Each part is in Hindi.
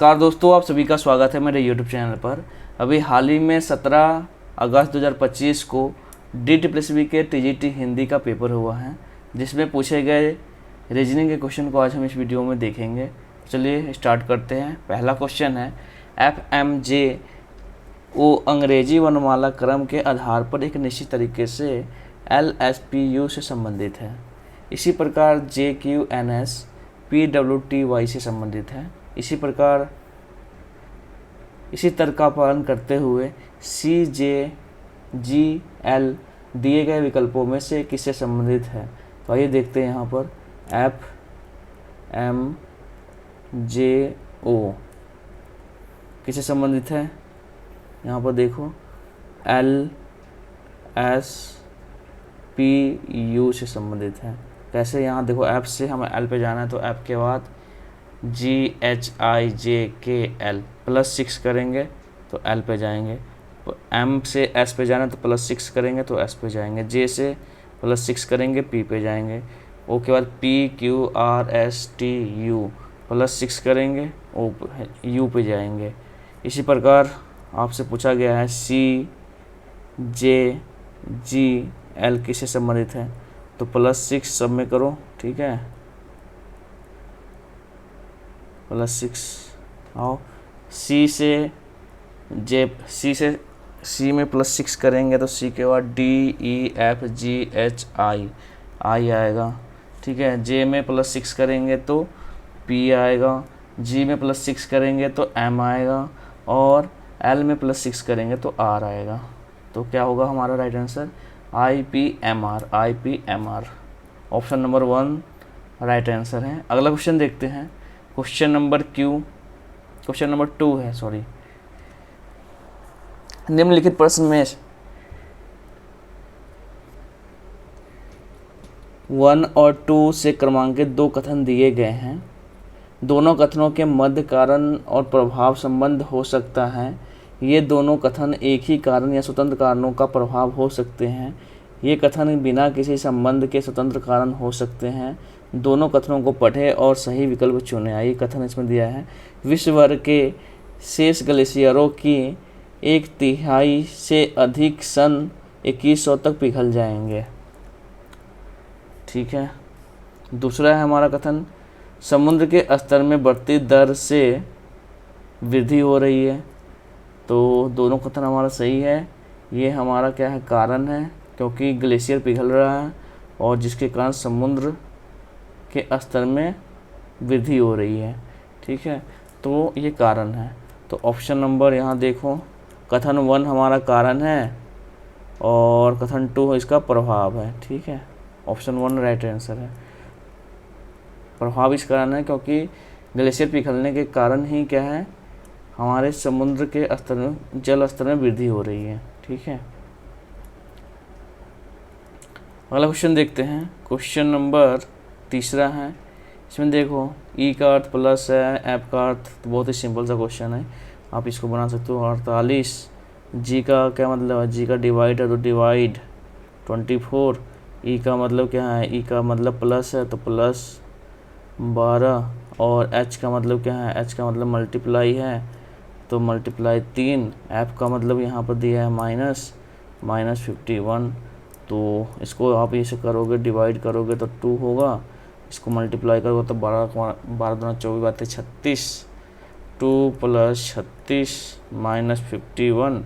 नमस्कार दोस्तों, आप सभी का स्वागत है मेरे YouTube चैनल पर। अभी हाल ही में 17 अगस्त 2025 को DSSB के TGT हिंदी का पेपर हुआ है, जिसमें पूछे गए रीजनिंग के क्वेश्चन को आज हम इस वीडियो में देखेंगे। चलिए स्टार्ट करते हैं। पहला क्वेश्चन है, FMJO अंग्रेजी वर्णमाला क्रम के आधार पर एक निश्चित तरीके से LSPU से संबंधित है। इसी प्रकार JQNS PWTY से संबंधित है। इसी प्रकार इसी तर्क का पालन करते हुए CJGL दिए गए विकल्पों में से किससे संबंधित है। तो आइए देखते हैं यहाँ पर FMJO किससे संबंधित है। यहाँ पर देखो LSPU से संबंधित है। कैसे, यहाँ देखो F से हमें L पे जाना है, तो F के बाद GHIJKL +6 करेंगे तो L पे जाएंगे। M से S पे जाना है तो +6 करेंगे तो S पे जाएंगे। J से +6 करेंगे P पे जाएंगे। O के बाद PQRSTU +6 करेंगे U पे जाएंगे। इसी प्रकार आपसे पूछा गया है CJGL किससे संबंधित है, तो +6 सब में करो, ठीक है, +6 आओ। C में +6 करेंगे तो C के बाद DEFGHI आएगा, ठीक है। J में +6 करेंगे तो P आएगा। G में +6 करेंगे तो M आएगा और L में +6 करेंगे तो R आएगा। तो क्या होगा हमारा right answer, IPMR। Option number 1 right answer है। अगला क्वेश्चन देखते हैं। क्वेश्चन नंबर 2 है, सॉरी। निम्नलिखित प्रश्न में 1 और 2 से क्रमांकित 2 कथन दिए गए हैं। दोनों कथनों के मध्य कारण और प्रभाव संबंध हो सकता है। ये दोनों कथन एक ही कारण या स्वतंत्र कारणों का प्रभाव हो सकते हैं। ये कथन बिना किसी संबंध के स्वतंत्र कारण हो सकते हैं। दोनों कथनों को पढ़ें और सही विकल्प चुनें। ये कथन इसमें दिया है, विश्व भर के शेष ग्लेशियरों की 1/3 से अधिक सन 2100 तक पिघल जाएंगे, ठीक है। दूसरा है हमारा कथन, समुद्र के स्तर में बढ़ती दर से वृद्धि हो रही है। तो दोनों कथन हमारा सही है। ये हमारा क्या है, कारण है, क्योंकि ग्लेशियर पिघल रहा है और जिसके कारण समुद्र के स्तर में वृद्धि हो रही है, ठीक है। तो ये कारण है। तो ऑप्शन नंबर यहाँ देखो, कथन 1 हमारा कारण है और कथन 2 इसका प्रभाव है, ठीक है। ऑप्शन 1 राइट आंसर है। प्रभाव इस कारण है क्योंकि ग्लेशियर पिघलने के कारण ही क्या है, हमारे समुद्र के स्तर में, जल स्तर में वृद्धि हो रही है, ठीक है। अगला क्वेश्चन देखते हैं। क्वेश्चन नंबर 3 है। इसमें देखो E का अर्थ प्लस है, F का अर्थ, तो बहुत ही सिंपल सा क्वेश्चन है, आप इसको बना सकते हो। 48, G का क्या मतलब है, G का डिवाइड है तो डिवाइड 24। E का मतलब क्या है, E का मतलब प्लस है तो +12 और H का मतलब क्या है, H का मतलब मल्टीप्लाई है तो मल्टीप्लाई 3। F का मतलब यहाँ पर दिया है -51। तो इसको आप इसे करोगे, डिवाइड करोगे तो 2 होगा, इसको मल्टीप्लाई करोगे तो 12 12 24 बातें 36, 2 + 36 -51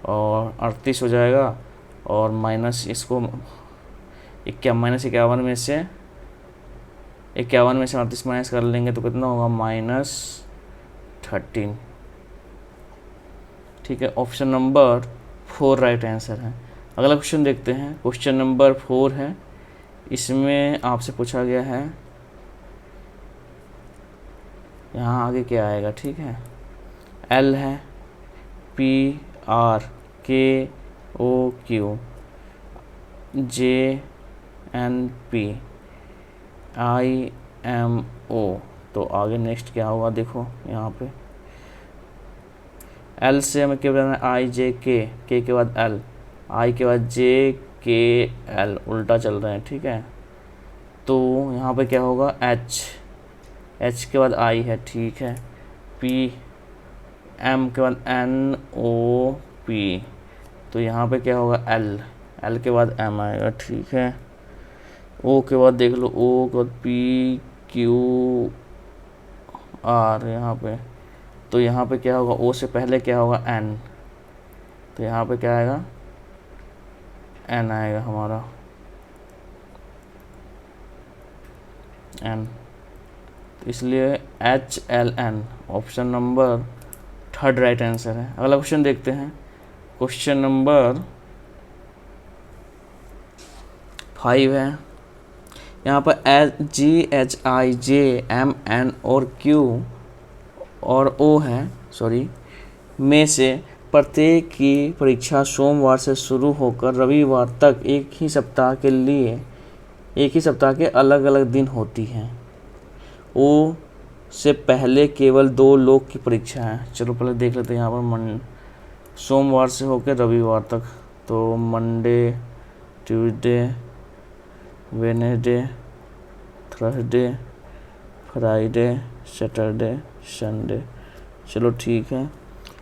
और 38 हो जाएगा। और माइनस इसको -51 में से 38 माइनस कर लेंगे तो कितना होगा, -13, ठीक है। ऑप्शन नंबर 4 राइट आंसर है। अगला क्वेश्चन देखते हैं। क्वेश्चन नंबर 4 है। इसमें आपसे पूछा गया है, यहाँ आगे क्या आएगा, ठीक है। L है, PRKOQ JNP IMO। तो आगे नेक्स्ट क्या होगा, देखो यहाँ पे L से हमें क्या बताना है, IJK, K के बाद L, I के बाद JKL, उल्टा चल रहे हैं, ठीक है। तो यहाँ पे क्या होगा, H के बाद I है, ठीक है। पी, एम के बाद एन ओ पी, तो यहाँ पे क्या होगा एल, एल के बाद एम आएगा, ठीक है। ओ के बाद देख लो, ओ के बाद पी क्यू आर यहाँ पे, तो यहाँ पे क्या होगा, ओ से पहले क्या होगा एन, तो यहाँ पे क्या आएगा एन आएगा हमारा, एन, तो इसलिए H L an option number third right answer है। अगला क्वेश्चन देखते हैं, क्वेश्चन नंबर 5 है। यहाँ पर H G H I J M N और क्यू और ओ है में से प्रत्येक की परीक्षा सोमवार से शुरू होकर रविवार तक एक ही सप्ताह के अलग अलग दिन होती हैं। ओ से पहले केवल 2 लोग की परीक्षा है। चलो पहले देख लेते हैं यहाँ पर सोमवार से होकर रविवार तक, तो Monday, Tuesday, Wednesday, Thursday, Friday, Saturday, Sunday. चलो ठीक है,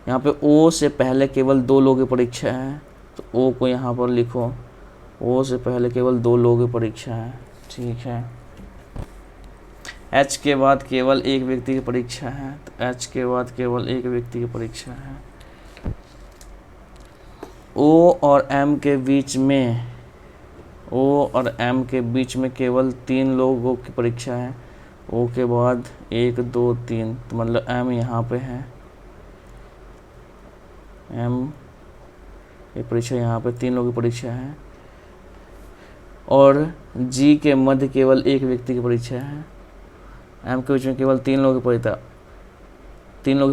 यहाँ पे ओ से पहले केवल 2 लोगों की परीक्षा है, तो ओ को यहाँ पर लिखो, ओ से पहले केवल 2 लोगों की परीक्षा है, ठीक है। एच के बाद केवल एक व्यक्ति की परीक्षा है, तो एच के बाद केवल एक व्यक्ति की परीक्षा है। ओ और एम के बीच में केवल 3 लोगों की परीक्षा है। ओ के बाद 1 2 3, तो मतलब एम यहाँ पे है, एम ये परीक्षा यहाँ पे 3 लोगों की परीक्षा है। और जी के मध्य केवल एक व्यक्ति की परीक्षा है। एम के बीच में केवल 3 लोगों की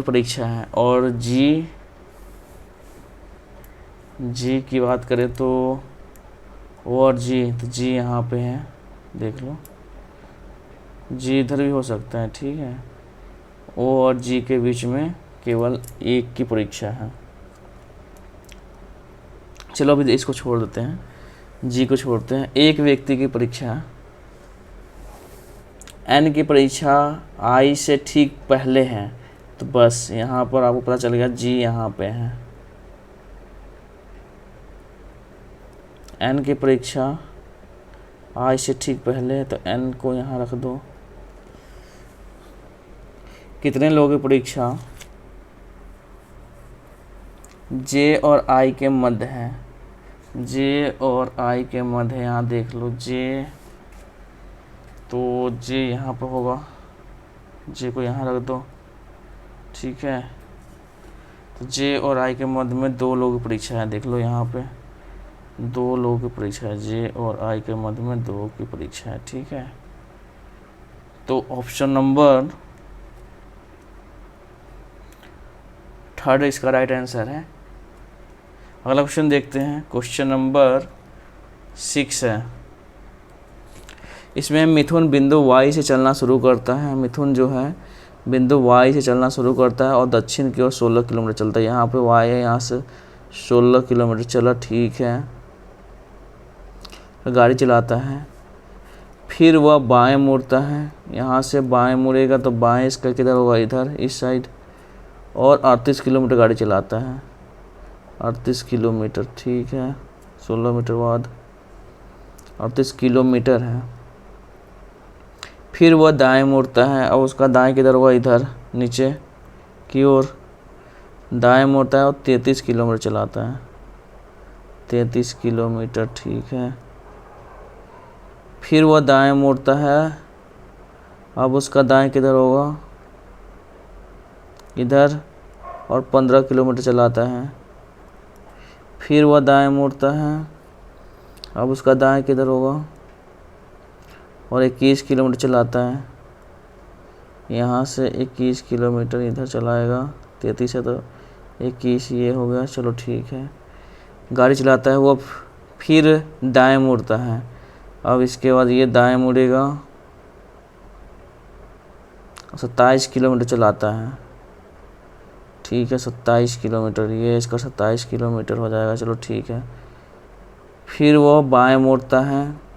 परीक्षा है। और जी की बात करें तो ओ और जी, तो जी यहाँ पे है, देख लो, जी इधर भी हो सकता है, ठीक है। ओ और जी के बीच में केवल एक की परीक्षा है। चलो अभी इसको छोड़ देते हैं, जी को छोड़ते हैं। एक व्यक्ति की परीक्षा, एन की परीक्षा आई से ठीक पहले है, तो बस यहाँ पर आपको पता चल गया जी यहाँ पे है। एन की परीक्षा आई से ठीक पहले है, तो एन को यहाँ रख दो। कितने लोगों की परीक्षा जे और आई के मध्य है, जे और आई के मध्य, यहाँ देख लो जे, तो जे यहाँ पर होगा, जे को यहाँ रख दो, ठीक है। तो जे और आई के मध्य में 2 लोगों की परीक्षा है, देख लो यहाँ पे 2 लोगों की परीक्षा है, जे और आई के मध्य में 2 की परीक्षा है, ठीक है। तो ऑप्शन नंबर 3 इसका राइट आंसर है। अगला क्वेश्चन देखते हैं, क्वेश्चन नंबर 6 है। इसमें मिथुन बिंदु वाई से चलना शुरू करता है। मिथुन जो है बिंदु वाई से चलना शुरू करता है और दक्षिण की ओर 16 किलोमीटर चलता है। यहाँ पे वाई है, यहाँ से 16 किलोमीटर चला, ठीक है। गाड़ी चलाता है, फिर वह बाएं मुड़ता है। यहाँ से बाएं मुड़ेगा तो बाएं इसका किधर होगा, इधर इस साइड, और 38 किलोमीटर गाड़ी चलाता है, 38 किलोमीटर, ठीक है। 16 मीटर बाद 38 किलोमीटर है। फिर वह दाएं मुड़ता है और उसका दाएं किधर होगा, इधर नीचे की ओर दाएं मुड़ता है और 33 किलोमीटर चलाता है, 33 किलोमीटर, ठीक है। फिर वह दाएं मुड़ता है, अब उसका दाएं किधर होगा, इधर, और 15 किलोमीटर चलाता है। फिर वह दाएं मुड़ता है, अब उसका दाएं किधर होगा, और 21 किलोमीटर चलाता है। यहाँ से 21 किलोमीटर इधर चलाएगा, 33 है तो 21 ये हो गया, चलो ठीक है। गाड़ी चलाता है वो, फिर दाएं मुड़ता है, अब इसके बाद ये दाएं मुड़ेगा, 27 किलोमीटर चलाता है, ठीक है। 27 किलोमीटर, ये इसका 27 किलोमीटर हो जाएगा, चलो ठीक है। फिर वो बाएं मुड़ता है,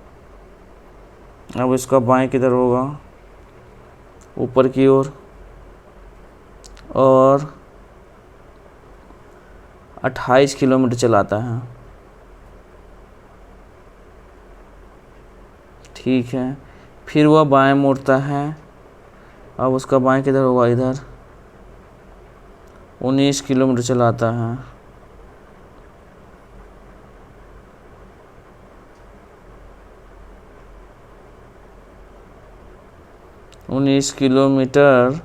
अब इसका बाएं किधर होगा, ऊपर की ओर, और 28 किलोमीटर चलाता है। ठीक है, फिर वह बाएं मुड़ता है। अब उसका बाएं किधर होगा, इधर। 19 किलोमीटर चलाता है। 19 किलोमीटर,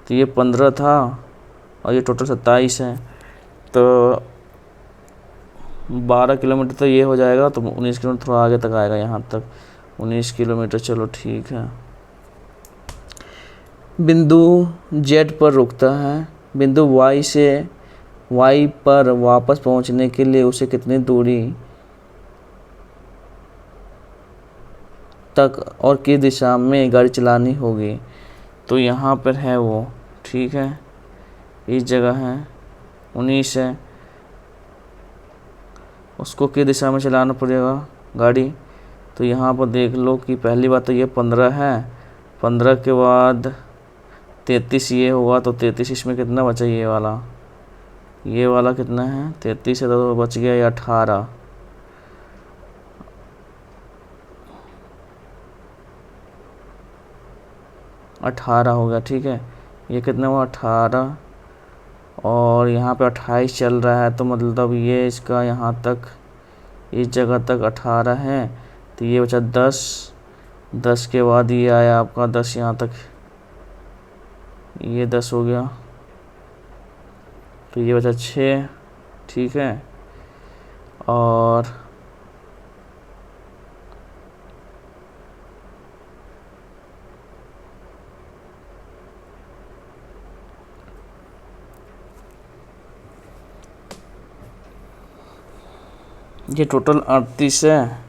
तो ये 15 था और ये टोटल 27 है, तो 12 किलोमीटर तो ये हो जाएगा, तो 19 किलोमीटर थोड़ा आगे तक आएगा, यहाँ तक 19 किलोमीटर। चलो ठीक है। बिंदु जेड पर रुकता है। बिंदु वाई से वाई पर वापस पहुंचने के लिए उसे कितनी दूरी तक और किस दिशा में गाड़ी चलानी होगी। तो यहाँ पर है वो, ठीक है, इस जगह है, 19 है, उसको किस दिशा में चलाना पड़ेगा गाड़ी। तो यहाँ पर देख लो कि पहली बात तो ये 15 है, 15 के बाद 33 ये होगा, तो 33 इसमें कितना बचा, ये वाला कितना है, 33 है, तो बच गया ये 18। हो गया, ठीक है। ये कितना हुआ, 18, और यहाँ पे 28 चल रहा है, तो मतलब ये इसका यहाँ तक, इस जगह तक 18 है, तो ये बचा 10। 10 के बाद ये आया आपका 10 यहाँ तक, ये 10 हो गया, तो ये बचा 6, ठीक है। और ये टोटल 38 है।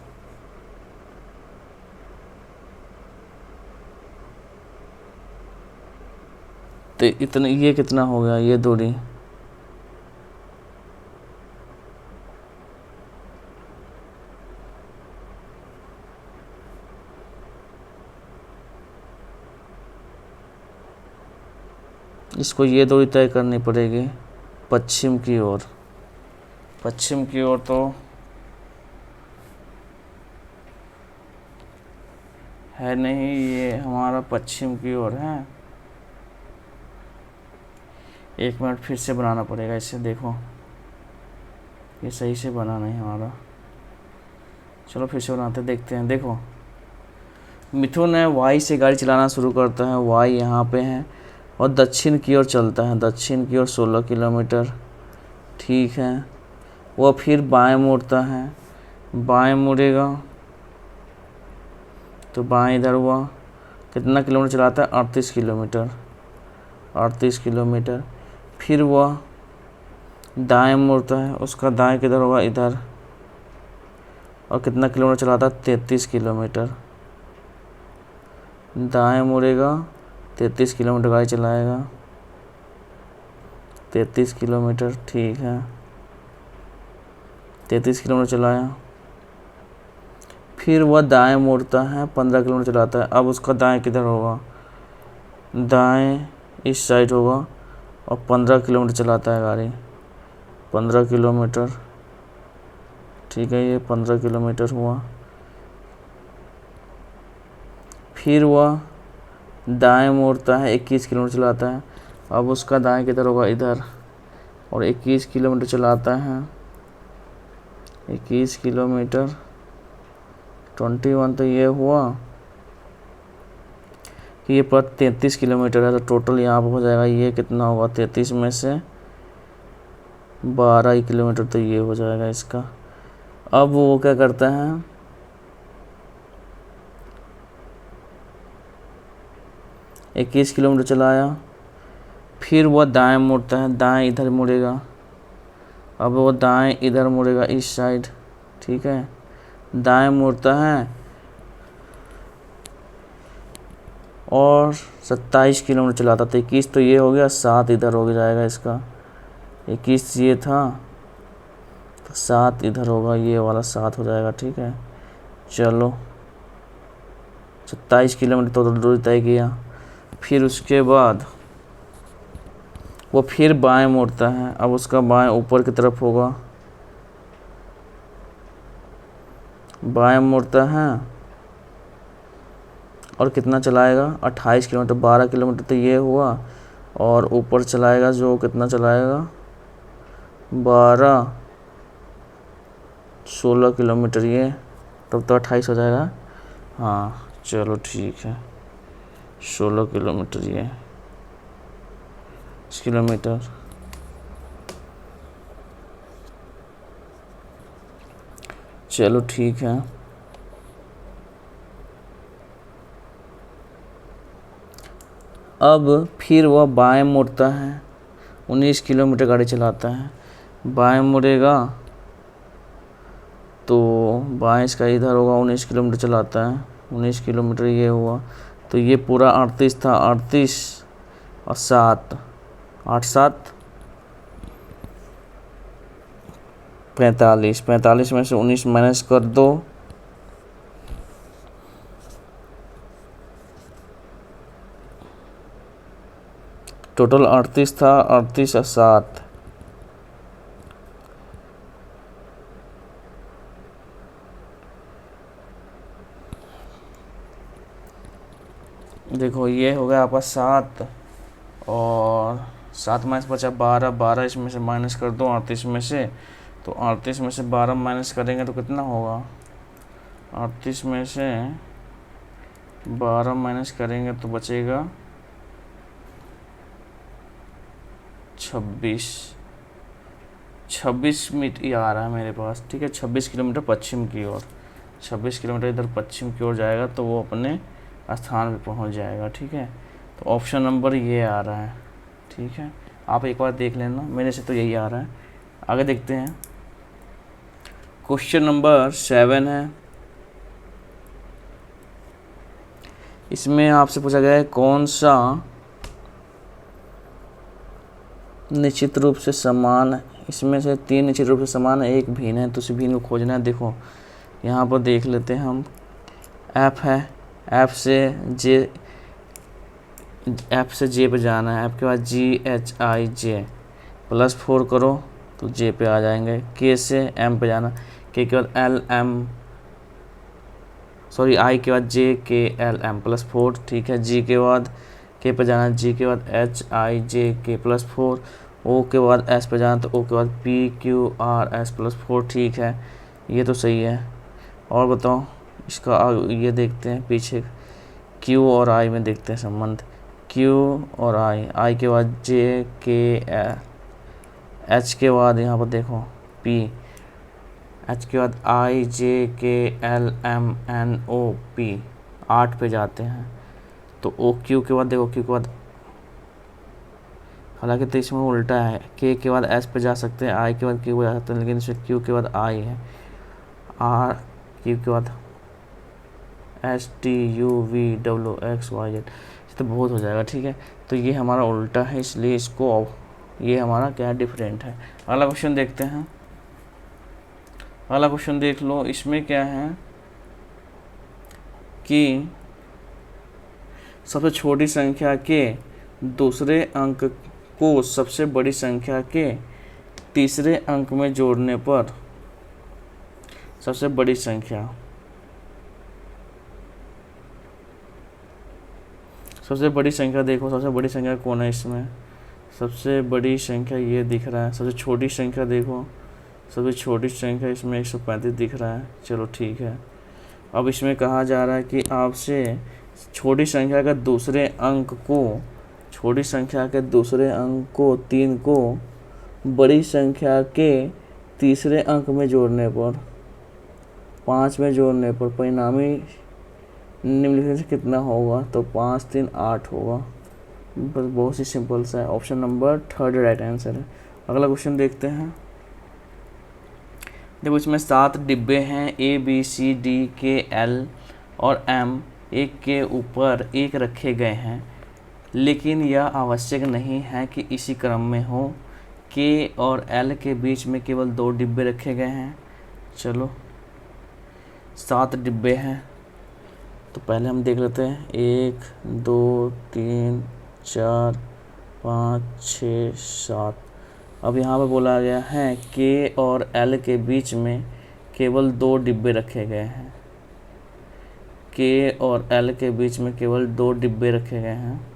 तो इतने, ये कितना हो गया, ये दूरी, इसको ये दूरी तय करनी पड़ेगी पश्चिम की ओर। पश्चिम की ओर तो है नहीं, ये हमारा पश्चिम की ओर है। एक मिनट फिर से बनाना पड़ेगा इसे, देखो ये सही से बना नहीं हमारा। चलो फिर से बनाते, देखते हैं। देखो, मिथुन है, वाई से गाड़ी चलाना शुरू करता है, वाई यहाँ पे है, और दक्षिण की ओर चलता है, दक्षिण की ओर 16 किलोमीटर, ठीक है। वह फिर बाएं मुड़ता है, बाएं मुड़ेगा, तो बाएं इधर हुआ, कितना किलोमीटर चलाता है, 38 किलोमीटर, 38 किलोमीटर। फिर वह दाएं मुड़ता है, उसका दाएं किधर होगा, इधर, और कितना किलोमीटर चलाता है, 33 किलोमीटर। दाएं मुड़ेगा, 33 किलोमीटर गाड़ी चलाएगा, 33 किलोमीटर, ठीक है। 33 किलोमीटर चलाया, फिर वह दाएं मुड़ता है, 15 किलोमीटर चलाता है। अब उसका दाएं किधर होगा, दाएं इस साइड होगा, और 15 किलोमीटर चलाता है गाड़ी, 15 किलोमीटर, ठीक है। ये 15 किलोमीटर हुआ। फिर वह दाएं मोड़ता है, 21 किलोमीटर चलाता है। अब उसका दाएं किधर होगा, इधर, और 21 किलोमीटर चलाता है, 21 किलोमीटर, 21, तो ये हुआ कि ये पर 33 किलोमीटर है, तो टोटल यहाँ पर हो जाएगा, ये कितना होगा, 33 में से 12 किलोमीटर, तो ये हो जाएगा इसका। अब वो क्या करता है, 21 किलोमीटर चलाया, फिर वह दाएं मुड़ता है, दाएं इधर मुड़ेगा, अब वो दाएं इधर मुड़ेगा, इस साइड, ठीक है। दाएं मुड़ता है और 27 किलोमीटर चलाता था। 21 तो ये हो गया, 7 इधर हो जाएगा इसका, 21 ये था, तो 7 इधर होगा, ये वाला 7 हो जाएगा, ठीक है। चलो 27 किलोमीटर तो दूरी तय किया। फिर उसके बाद वो फिर बाएं मुड़ता है। अब उसका बाएं ऊपर की तरफ होगा, बाएं मुड़ता है और कितना चलाएगा 28 किलोमीटर, 12 किलोमीटर तो ये हुआ, और ऊपर चलाएगा जो कितना चलाएगा 12 16 किलोमीटर, ये तब तो 28 हो जाएगा। हाँ चलो ठीक है, 16 किलोमीटर ये किलोमीटर। चलो ठीक है। अब फिर वह बाएं मुड़ता है, 19 किलोमीटर गाड़ी चलाता है, बाएं मुड़ेगा तो बाएं इसका इधर होगा, 19 किलोमीटर चलाता है, 19 किलोमीटर ये हुआ, तो ये पूरा 38 था, 38 और 7 8 7 45, 45 में से 19 माइनस कर दो, टोटल 38 था, 38 और 7 देखो ये हो गया आपका 7 और 7 माइनस बचा 12, 12 इसमें से माइनस कर दो 38 में से, तो 38 में से 12 माइनस करेंगे तो कितना होगा, 38 में से 12 माइनस करेंगे तो बचेगा 26 मीटर ये आ रहा है मेरे पास, ठीक है। 26 किलोमीटर पश्चिम की ओर, 26 किलोमीटर इधर पश्चिम की ओर जाएगा तो वो अपने स्थान पे पहुंच जाएगा, ठीक है। तो ऑप्शन नंबर ये आ रहा है, ठीक है। आप एक बार देख लेना, मेरे से तो यही आ रहा है। आगे देखते हैं, क्वेश्चन नंबर 7 है। इसमें आपसे पूछा गया है कौन सा निश्चित रूप से समान है। इसमें से 3 निश्चित रूप से समान है, एक भिन्न है, तो उस भिन्न को खोजना है। देखो यहाँ पर देख लेते हैं हम, एफ है, एफ से जे पे जाना है, एफ के बाद GHI +4 करो तो जे पे आ जाएंगे। के से एम पे जाना, के बाद आई के बाद JKLM +4, ठीक है। जी के बाद के पे जाना, जी के बाद HIJK +4, ओ के बाद एस पे जाना तो ओ के बाद PQRS +4, ठीक है। ये तो सही है। और बताओ इसका ये देखते हैं पीछे, क्यू और आई में देखते हैं संबंध, क्यू और आई के बाद JK, एच के बाद यहाँ पर देखो P, एच के बाद IJKLMNOP, 8 पे जाते हैं। तो ओ क्यू के बाद देखो, क्यू के बाद, हालांकि तो इसमें उल्टा है, के बाद एस पे जा सकते हैं, आई के बाद क्यू पे जा सकते हैं, लेकिन इसमें क्यू के बाद आई है, आर क्यू के बाद STUVWXYZ, तो बहुत हो जाएगा, ठीक है। तो ये हमारा उल्टा है, इसलिए इसको ये हमारा क्या डिफरेंट है। अगला क्वेश्चन देखते हैं, अगला क्वेश्चन देख लो। इसमें क्या है कि सबसे छोटी संख्या के दूसरे अंक को सबसे बड़ी संख्या के तीसरे अंक में जोड़ने पर सबसे बड़ी संख्या, सबसे बड़ी संख्या देखो, सबसे बड़ी संख्या कौन है इसमें, सबसे बड़ी संख्या ये दिख रहा है। सबसे छोटी संख्या देखो, सबसे छोटी संख्या इसमें 135 दिख रहा है। चलो ठीक है। अब इसमें कहा जा रहा है कि आपसे छोटी संख्या का दूसरे अंक को, छोटी संख्या के दूसरे अंक को 3 को बड़ी संख्या के तीसरे अंक में जोड़ने पर, 5 में जोड़ने पर परिणामी निम्नलिखित से कितना होगा, तो 5 3 8 होगा। बस बहुत ही सिंपल सा है। ऑप्शन नंबर 3 राइट आंसर है। अगला क्वेश्चन देखते हैं। देखो इसमें 7 डिब्बे हैं, ABCDKL और M एक के ऊपर एक रखे गए हैं, लेकिन यह आवश्यक नहीं है कि इसी क्रम में हो। K और L के बीच में केवल 2 डिब्बे रखे गए हैं। चलो 7 डिब्बे हैं, तो पहले हम देख लेते हैं 1 2 3 4 5, 6, 7। अब यहाँ पे बोला गया है के और एल के बीच में केवल 2 डिब्बे रखे गए हैं। के और एल के बीच में केवल 2 डिब्बे रखे गए हैं।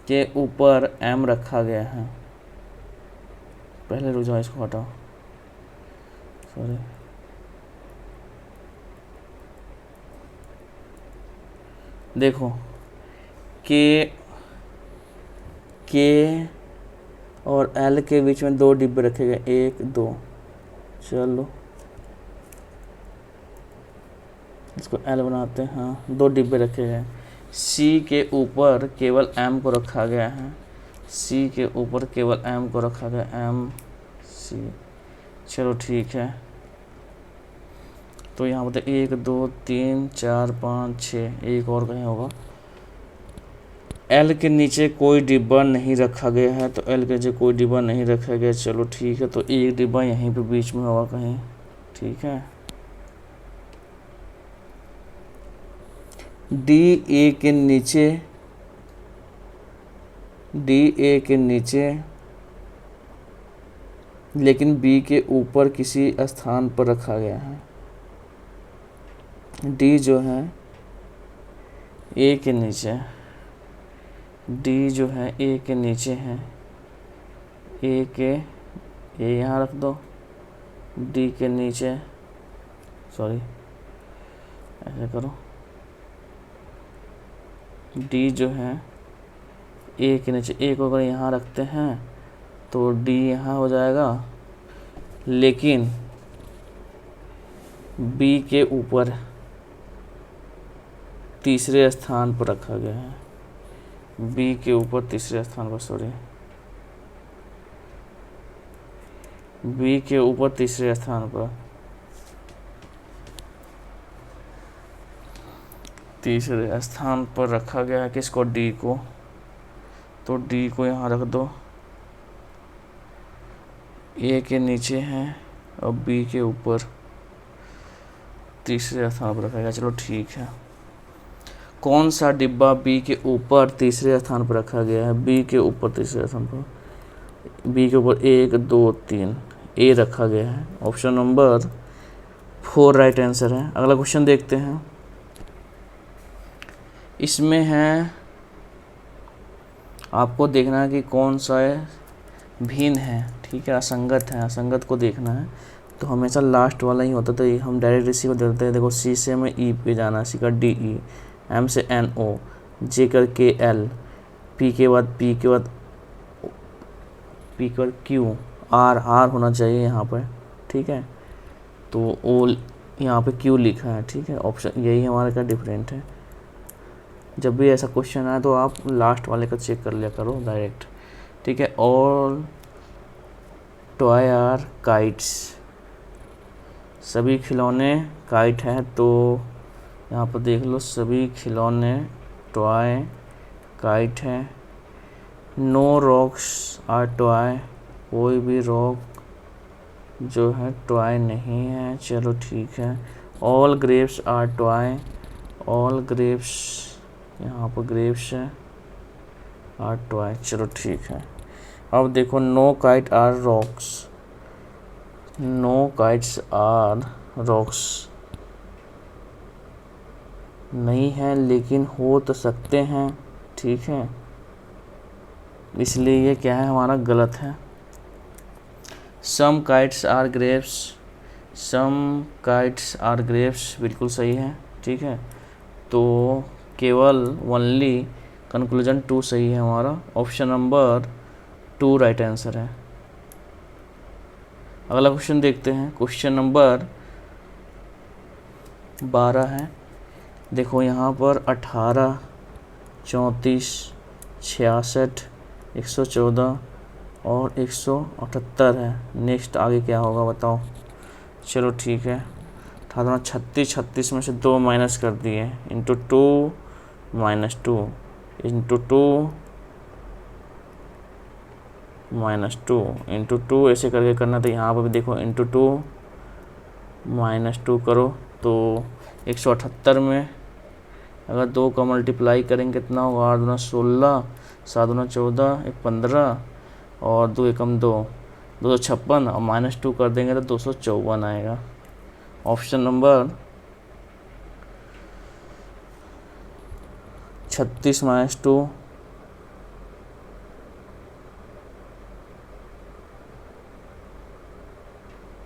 के ऊपर एम रखा गया है। पहले रुक जाओ, इसको हटाओ, सॉरी। देखो के और एल के बीच में 2 डिब्बे रखे गए, 1, 2। चलो इसको एल बनाते हैं। हाँ, 2 डिब्बे रखे गए। सी के ऊपर केवल एम को रखा गया है। सी के ऊपर केवल एम को रखा गया, एम सी। चलो ठीक है, तो यहाँ पर 1, 2, 3, 4, 5, 6, एक और कहीं होगा। एल के नीचे कोई डिब्बा नहीं रखा गया है, तो एल के नीचे कोई डिब्बा नहीं रखा गया। चलो ठीक है, तो एक डिब्बा यहीं पे बीच में होगा कहीं। ठीक है, डी ए के नीचे लेकिन बी के ऊपर किसी स्थान पर रखा गया है। डी जो है ए के नीचे, डी जो है ए के नीचे है। ए यहाँ रख दो, डी के नीचे, सॉरी ऐसे करो। डी जो है ए के नीचे, ए को अगर यहाँ रखते हैं तो डी यहाँ हो जाएगा, लेकिन बी के ऊपर तीसरे स्थान पर रखा गया है। बी के ऊपर तीसरे स्थान पर, सॉरी, बी के ऊपर तीसरे स्थान पर, तीसरे स्थान पर रखा गया है किसको, डी को। तो डी को यहाँ रख दो, ए के नीचे है और बी के ऊपर तीसरे स्थान पर रखा गया। चलो ठीक है, कौन सा डिब्बा बी के ऊपर तीसरे स्थान पर रखा गया है? बी के ऊपर तीसरे स्थान पर, बी के ऊपर 1, 2, 3 ए रखा गया है। ऑप्शन नंबर 4 राइट आंसर है। अगला क्वेश्चन देखते हैं। इसमें है, आपको देखना है कि कौन सा भिन्न है, ठीक है, असंगत है। असंगत को देखना है तो हमेशा लास्ट वाला ही होता, तो हम डायरेक्ट इसी को देते हैं। देखो सी से हमें ई पे जाना है, सी का डी ई, एम से एन ओ, जे कर के एल, पी के बाद क्यू, आर होना चाहिए यहाँ पर, ठीक है। तो ओ यहाँ पे क्यू लिखा है, ठीक है। ऑप्शन यही हमारे का डिफरेंट है। जब भी ऐसा क्वेश्चन आए तो आप लास्ट वाले का चेक कर लिया करो डायरेक्ट, ठीक है। ऑल टॉय आर काइट्स, सभी खिलौने काइट हैं। तो यहाँ पर देख लो, सभी खिलौने टॉय काइट हैं। नो रॉक्स आर टॉय, कोई भी रॉक जो है टॉय नहीं है। चलो ठीक है। All grapes are toy, all grapes, यहाँ पर ग्रेप्स है, आर टॉय। चलो ठीक है। अब देखो, no kite are rocks, no kites are rocks नहीं है, लेकिन हो तो सकते हैं, ठीक है। इसलिए ये क्या है, हमारा गलत है। Some kites are grapes, some kites are grapes बिल्कुल सही है, ठीक है। तो केवल ओनली कंक्लूजन 2 सही है हमारा। ऑप्शन नंबर 2 राइट आंसर है। अगला क्वेश्चन देखते हैं। क्वेश्चन नंबर 12 है। देखो यहाँ पर 18, 34, 66, 114 और 178 है। नेक्स्ट आगे क्या होगा बताओ। चलो ठीक है। 18, 36 में से 2 माइनस कर दिए, into 2 minus 2 into 2 minus 2 into 2 ऐसे करके करना। तो यहाँ पर भी देखो, इंटू 2 माइनस 2 करो तो 178 में अगर 2 का मल्टीप्लाई करेंगे कितना होगा, 8 दूना 16, 7 दूना 14, 1 15 और 2 एकम 2, 256 और -2 कर देंगे तो 254 आएगा। ऑप्शन नंबर 36 -2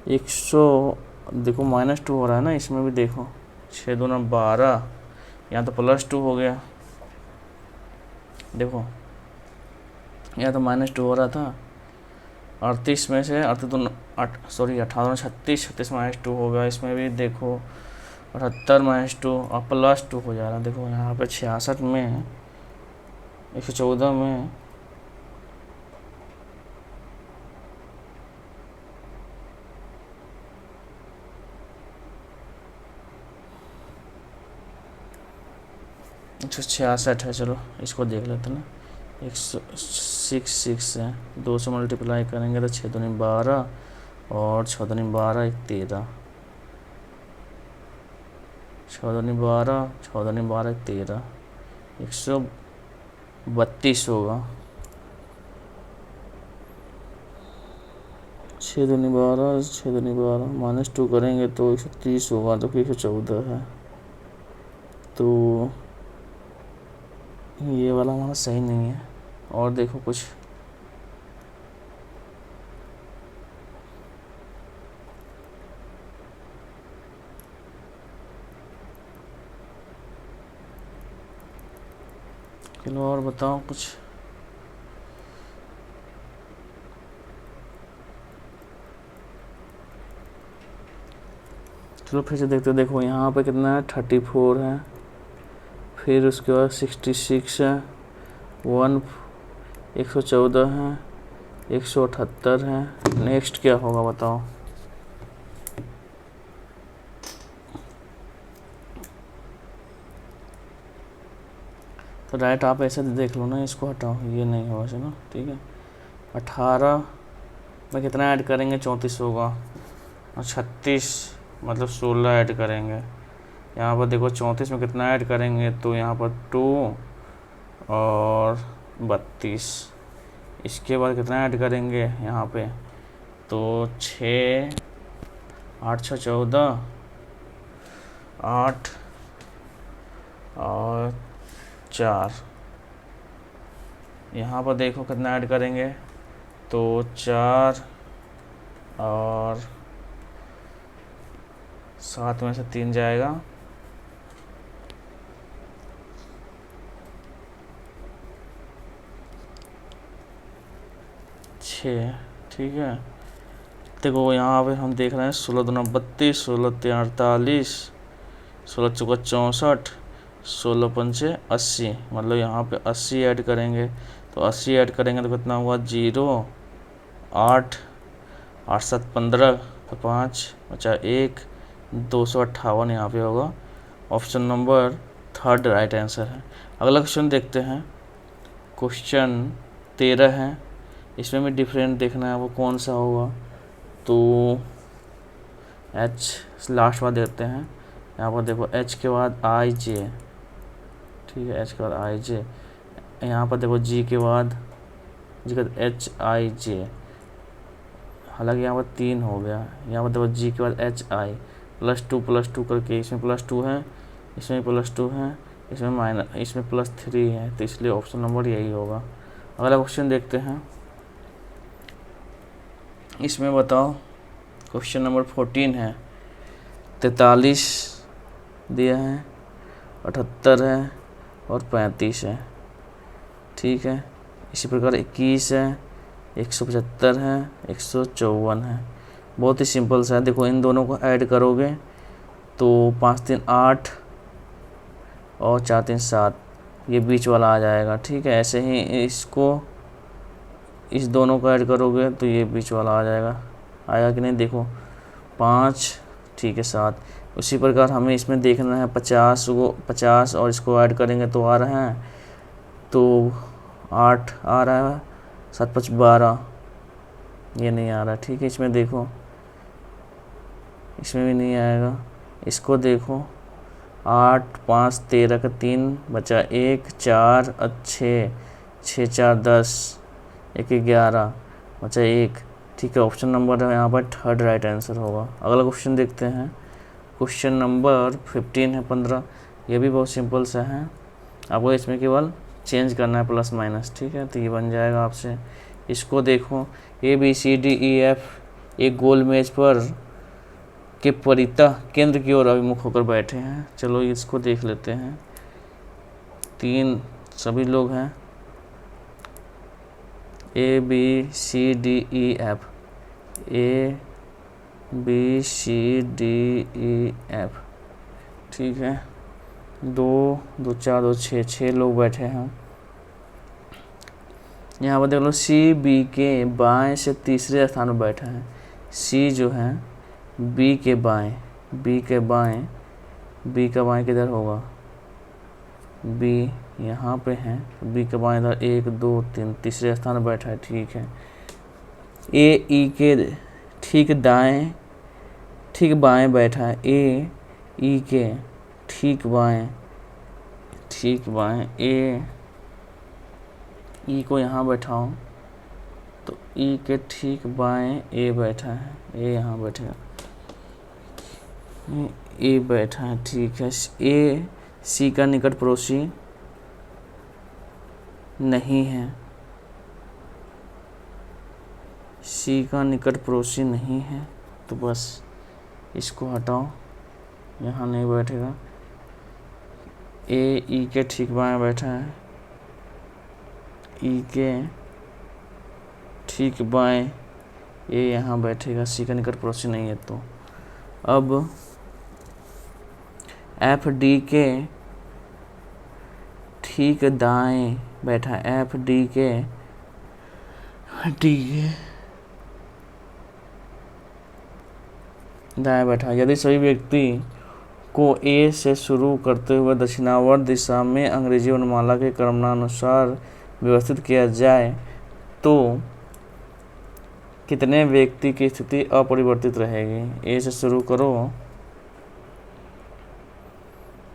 100, देखो -2 हो रहा है ना इसमें भी, देखो 6 दूना 12, यहाँ तो +2 हो गया, देखो यहाँ तो -2 हो रहा था। 38 में से 18 36, 36 -2 हो गया, इसमें भी देखो 78 -2 और +2 हो जा रहा है। देखो यहाँ पे 66 में 114 में अच्छा 66 है, चलो इसको देख लेते ना। 166 है, 2 से मल्टीप्लाई करेंगे तो 6 दूनी 12 और 6 दूनी 12, 1 13, 6 दूनी 12, 6 दूनी 12, 1 13, 132 होगा। 6 दूनी 12, 6 दूनी 12 -2 करेंगे तो 130 होगा, तो 114 है। तो ये वाला हमारा सही नहीं है। और देखो कुछ, चलो और बताओ कुछ। चलो फिर से देखते, देखो यहाँ पे कितना है, 34 है, फिर उसके बाद 66 है, 114 है, 178 है। नेक्स्ट क्या होगा बताओ। तो राइट आप ऐसे देख लो ना, इसको हटाओ, ये नहीं होगा, चलो ठीक है। 18 में कितना ऐड करेंगे, 34 होगा, और 36 मतलब 16 ऐड करेंगे। यहाँ पर देखो 34 में कितना ऐड करेंगे, तो यहाँ पर 2 और 32, इसके बाद कितना ऐड करेंगे यहाँ पे, तो 6, 8 6 14, 8 और 4, यहाँ पर देखो कितना ऐड करेंगे, तो 4 और 7 में से 3 जाएगा, 6, ठीक है। देखो यहाँ पे हम देख रहे हैं 16 दूना 32, 16 3 48, 16 चौका 64, 16 पंचे 80, मतलब यहाँ पे 80 ऐड करेंगे। तो 80 ऐड करेंगे तो कितना हुआ, 0 8 8 7 15, तो 5 बचा 1, 258 यहाँ पे होगा। ऑप्शन नंबर 3 राइट आंसर है। अगला क्वेश्चन देखते हैं, क्वेश्चन 13 है, इसमें भी डिफरेंट देखना है वो कौन सा होगा। तो H लास्ट बार देते हैं, यहाँ पर देखो H के बाद IJ, ठीक है, H के बाद IJ, यहाँ पर देखो G के बाद HIJ, हालांकि यहाँ पर 3 हो गया। यहाँ पर देखो G के बाद HI, +2 करके, इसमें +2 है, इसमें +2 है, इसमें +3 है, तो इसलिए ऑप्शन नंबर यही होगा। अगला क्वेश्चन देखते हैं, इसमें बताओ क्वेश्चन नंबर 14 है, 43 दिया है, 78 है और 35 है, ठीक है। इसी प्रकार 21 है, 175 है, 154 है। बहुत ही सिंपल सा है, देखो इन दोनों को ऐड करोगे तो 5 3 8 और 4 3 7, ये बीच वाला आ जाएगा, ठीक है। ऐसे ही इसको, इस दोनों को ऐड करोगे तो ये बीच वाला आ जाएगा, आएगा कि नहीं, देखो 5, ठीक है 7। उसी प्रकार हमें इसमें देखना है 50 और इसको ऐड करेंगे तो आ रहे हैं, तो 8 आ रहा है, 7 5 12, ये नहीं आ रहा, ठीक है। इसमें देखो, इसमें भी नहीं आएगा, इसको देखो 8 5 13 का 3 बचा 1 4 6 6 4 10 1 11 बचा 1। ठीक है, ऑप्शन नंबर यहाँ पर थर्ड राइट आंसर होगा। अगला क्वेश्चन देखते हैं। क्वेश्चन नंबर 15 है 15। ये भी बहुत सिंपल सा है, आपको इसमें केवल चेंज करना है प्लस माइनस। ठीक है, तो ये बन जाएगा आपसे। इसको देखो, ABCDEF एक गोल मेज पर के परितः केंद्र की ओर अभिमुख होकर बैठे हैं। चलो इसको देख लेते हैं। 3 सभी लोग हैं, ABCDEF ABCDEF। ठीक है, 2 2 4 2 6 6 लोग बैठे हैं। यहाँ पर देख लो, CB के बाएं से तीसरे स्थान पर बैठा है। C जो है B के बाएं, B का बाएं किधर होगा? B यहाँ पे है, B का बाएं इधर 1 2 3 तीसरे स्थान पर बैठा है। ठीक है, AE के ठीक बाएं बैठा है। AE के ठीक बाएं E को यहाँ बैठाओ तो E के ठीक बाएं A बैठा है, A यहाँ बैठेगा, A बैठा है। ठीक है, A C का निकट पड़ोसी नहीं है, C का निकट पड़ोसी नहीं है, तो बस इसको हटाओ, यहाँ नहीं बैठेगा। A E के ठीक बाएं बैठा है, E के ठीक बाएं A यहाँ बैठेगा, C का निकट पड़ोसी नहीं है। तो अब FD के ठीक दाएं बैठा है, FD के दाएं बैठा। यदि सभी व्यक्ति को A से शुरू करते हुए दक्षिणावर्त दिशा में अंग्रेजी वर्णमाला के क्रमानुसार व्यवस्थित किया जाए तो कितने व्यक्ति की स्थिति अपरिवर्तित रहेगी? A से शुरू करो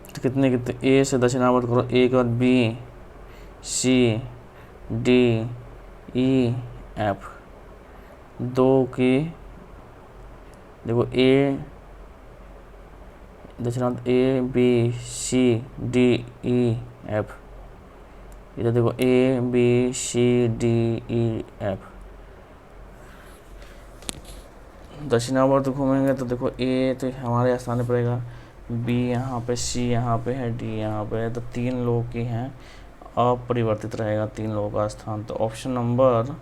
तो कितने A से दक्षिणावर्त करो, 1 और B C D E F। 2 की देखो A दक्षिणावर्त A B C D E F, इधर देखो A B C D E F। दक्षिणावर्त घूमेंगे तो देखो A तो हमारे स्थान पर पड़ेगा, B यहाँ पे, C यहाँ पे है, D यहाँ पे है। तो 3 लोगों की हैं, अपरिवर्तित रहेगा 3 लोगों का स्थान। तो ऑप्शन नंबर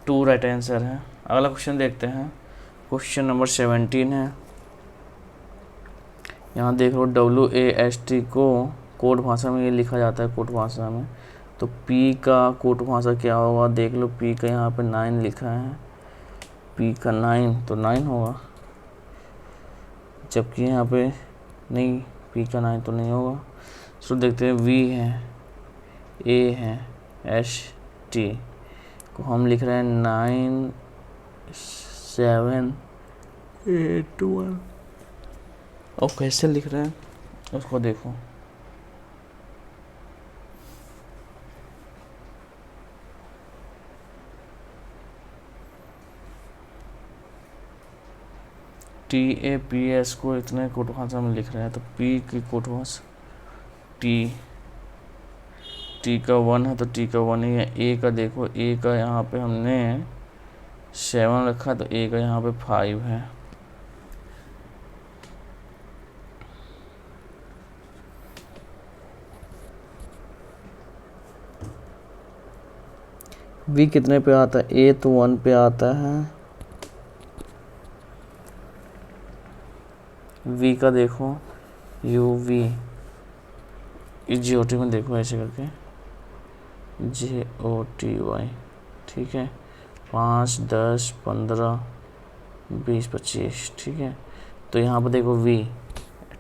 2 राइट आंसर है। अगला क्वेश्चन देखते हैं। क्वेश्चन नंबर 17 है। यहाँ देख लो, WAST को कोड भाषा में ये लिखा जाता है, कोड भाषा में। तो P का कोड भाषा क्या होगा? देख लो, P का यहाँ पे 9 लिखा है, P का 9 तो 9 होगा, जबकि यहाँ पे नहीं, P का 9 तो नहीं होगा। तो देखते हैं, V है, A है, ST को हम लिख रहे हैं 9 7 8 1। और कैसे लिख रहे हैं उसको देखो। TAPS को इतने कोड भाषा में लिख रहे हैं, तो P की कोड भाषा T का 1 है तो T का 1 ही है। A का देखो, A का यहाँ पे हमने 7 रखा, तो A का यहाँ पे 5 है। V कितने पे आता है? A तो 1 पे आता है। V का देखो, UV GOT में देखो, ऐसे करके JOTY। ठीक है, 5 10 15 20 25। ठीक है, तो यहाँ पर देखो V,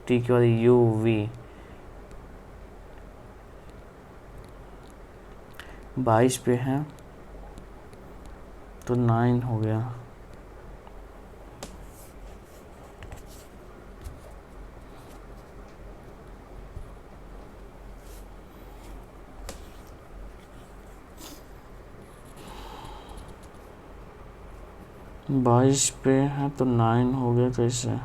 T के बाद UV 22 पे है, तो 9 हो गया। 22 पे है तो 9 हो गया कैसे?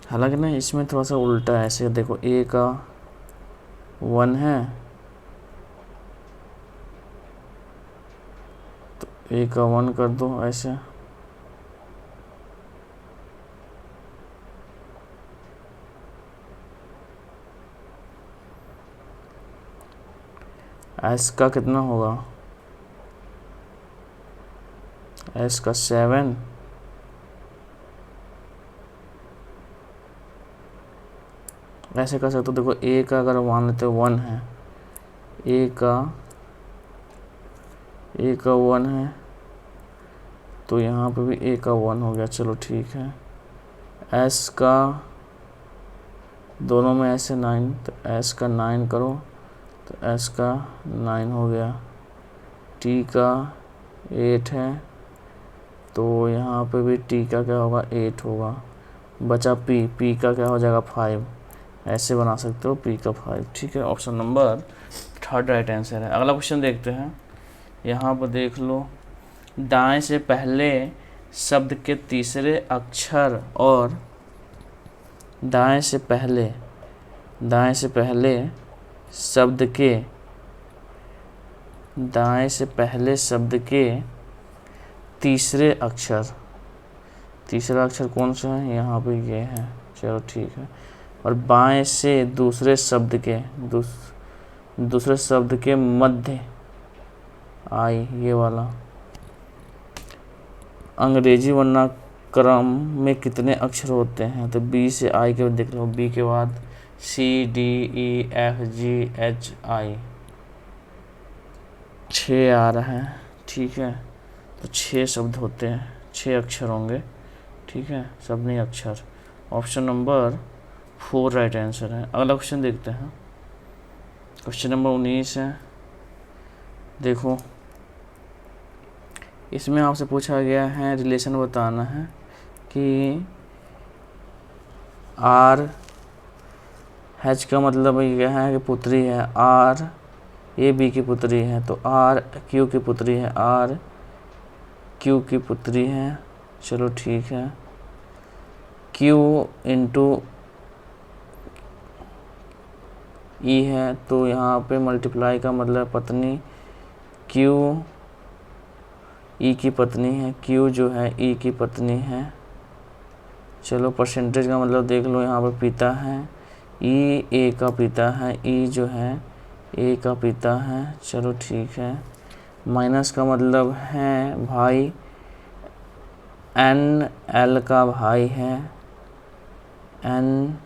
हालांकि ना इसमें थोड़ा सा उल्टा है, ऐसे देखो ए का 1 है तो ए का 1 कर दो ऐसे, एस का कितना होगा? एस का 7, ऐसे कर सकते हो। देखो ए का अगर मान लेते हो 1 है, ए का 1 है तो यहाँ पे भी ए का 1 हो गया, चलो ठीक है। एस का दोनों में ऐसे 9, तो एस का 9 करो तो एस का 9 हो गया। टी का 8 है तो यहाँ पे भी टी का क्या होगा? 8 होगा। बचा पी, पी का क्या हो जाएगा? 5। ऐसे बना सकते हो पी का 5, ठीक है। ऑप्शन नंबर 3 राइट आंसर है। अगला क्वेश्चन देखते हैं। यहाँ पर देख लो, दाएं से पहले शब्द के तीसरे अक्षर और दाएं से पहले शब्द के दाएं से पहले शब्द के तीसरा अक्षर कौन सा है? यहाँ पे ये है, चलो ठीक है। और बाएं से दूसरे शब्द के मध्य आई, ये वाला। अंग्रेजी वर्णाक्रम में कितने अक्षर होते हैं? तो बी से आई के देख लो, बी के बाद C D E F G H I, 6 आ रहा है, ठीक है। तो 6 शब्द होते हैं, 6 अक्षर होंगे, ठीक है, सब नहीं अक्षर। ऑप्शन नंबर 4 राइट आंसर है। अगला क्वेश्चन देखते हैं। क्वेश्चन नंबर 19 है। देखो इसमें आपसे पूछा गया है, रिलेशन बताना है कि आर एच का मतलब ये है कि पुत्री है, आर ए बी की पुत्री है, तो आर क्यू की पुत्री है, आर क्यू की पुत्री है, चलो ठीक है। क्यू इंटू ई है तो यहाँ पे मल्टीप्लाई का मतलब पत्नी, क्यू ई की पत्नी है, क्यू जो है ई की पत्नी है। चलो परसेंटेज का मतलब देख लो, यहाँ पे पिता है, ई ए का पिता है, ई जो है ए का पिता है, चलो ठीक है। माइनस का मतलब है भाई, एन एल का भाई है, एन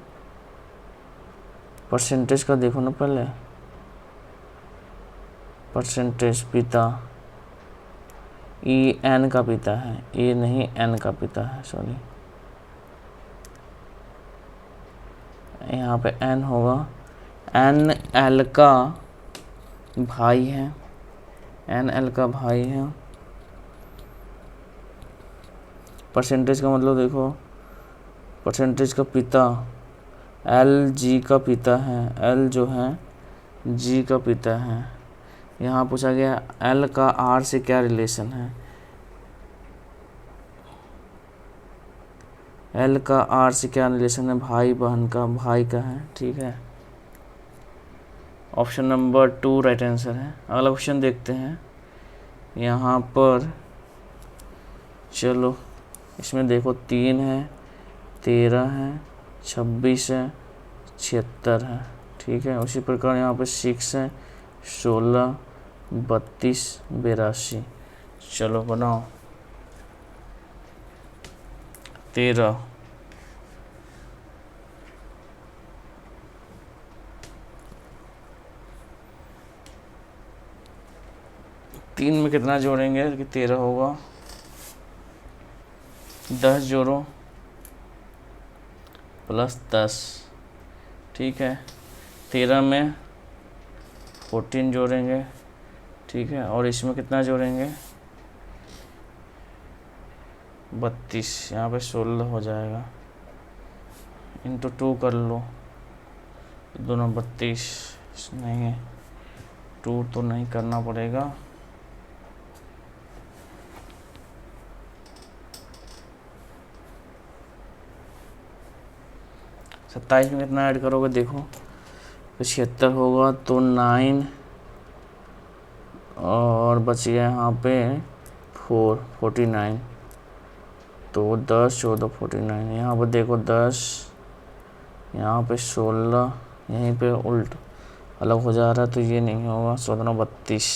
परसेंटेज का देखो ना पहले, परसेंटेज पिता, ई एन का पिता है, ए नहीं एन का पिता है, सॉरी, यहाँ पे एन होगा। एन एल का भाई है, एन एल का भाई है। परसेंटेज का मतलब देखो, परसेंटेज का पिता एल जी का पिता है, एल जो है जी का पिता है। यहाँ पूछा गया एल का आर से क्या रिलेशन है? एल का आर से क्या रिलेशन है? भाई बहन का, भाई का है, ठीक है। ऑप्शन नंबर 2 राइट आंसर है। अगला क्वेश्चन देखते हैं। यहाँ पर चलो इसमें देखो 3 है, 13 है, 26 है, 76 है, ठीक है। उसी प्रकार यहाँ पे 6 है, 16, 32, 82। चलो बनाओ 13, तीन में कितना जोड़ेंगे कि 13 होगा? 10 जोड़ो प्लस 10, ठीक है। 13 में 14 जोड़ेंगे, ठीक है। और इसमें कितना जोड़ेंगे? 32, यहाँ पे 16 हो जाएगा, इंटू 2 कर लो, 2 32 नहीं है, 2 तो नहीं करना पड़ेगा। सत्ताईस में कितना ऐड करोगे देखो, 76 होगा तो 9 और बच गया यहाँ पे 49, तो 10 14 49। यहाँ पर देखो 10, यहाँ पे 16, यहीं पे उल्ट अलग हो जा रहा है तो ये नहीं होगा। 17 32,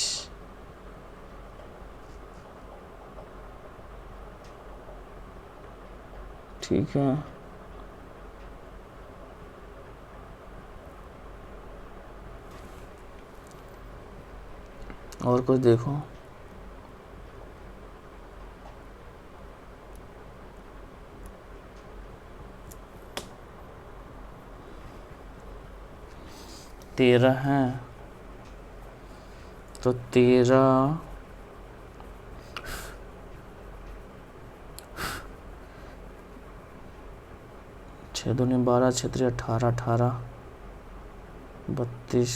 ठीक है। और कुछ देखो, तेरह है तो 13 6 दूनी 12, 6 3 18, 18 32,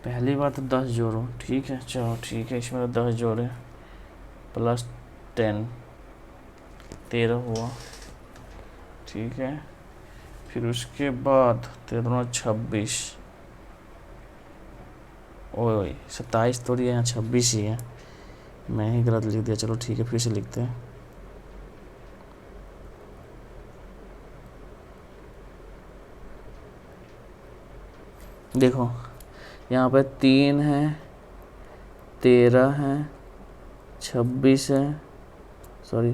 पहली बार तो 10 जोड़ो, ठीक है। चलो ठीक है, इसमें तो 10 जोड़े प्लस 10 13 हुआ, ठीक है। फिर उसके बाद 13 26, ओए 27 थोड़ी है, यहाँ 26 ही है, मैं ही गलत लिख दिया। चलो ठीक है, फिर से लिखते हैं। देखो यहाँ पे 3 है, 13 है, 26 है, सॉरी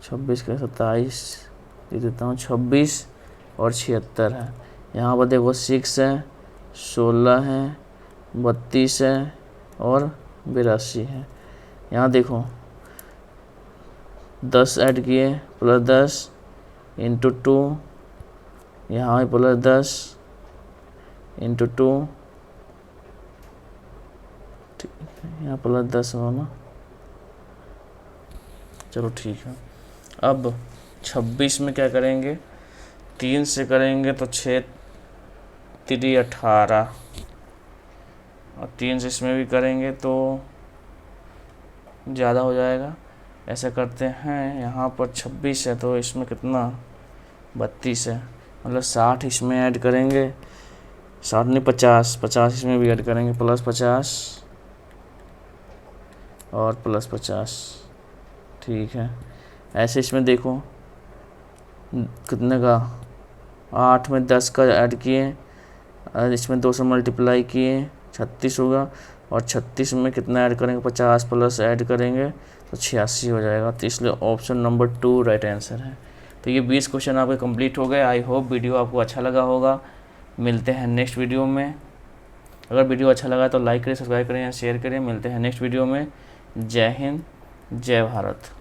26 का 27 लिख देता हूँ, 26 और 76 है। यहाँ पर देखो 6 है, 16 है, 32 है और 82 है। यहाँ देखो 10 ऐड किए प्लस 10 इंटू 2, यहाँ प्लस 10 इंटू 2, ठीक है, यहाँ प्लस 10 हो ना। चलो ठीक है, अब 26 में क्या करेंगे, 3 से करेंगे तो 6 3 18, और 3 से इसमें भी करेंगे तो ज़्यादा हो जाएगा। ऐसा करते हैं, यहाँ पर 26 है तो इसमें कितना 32 है, मतलब 60 इसमें ऐड करेंगे, 60 नहीं 50, 50 इसमें भी ऐड करेंगे, प्लस 50 और प्लस 50, ठीक है। ऐसे इसमें देखो कितने का, 8 में 10 का ऐड किए और इसमें 2 से मल्टीप्लाई किए, 36 होगा। और 36 में कितना ऐड करेंगे, 50 प्लस ऐड करेंगे तो 86 हो जाएगा। तो इसलिए ऑप्शन नंबर 2 राइट आंसर है। तो ये 20 क्वेश्चन आपके कंप्लीट हो गए। आई होप वीडियो आपको अच्छा लगा होगा। मिलते हैं नेक्स्ट वीडियो में। अगर वीडियो अच्छा लगा तो लाइक करें, सब्सक्राइब करें या शेयर करें। मिलते हैं नेक्स्ट वीडियो में। जय हिंद, जय भारत।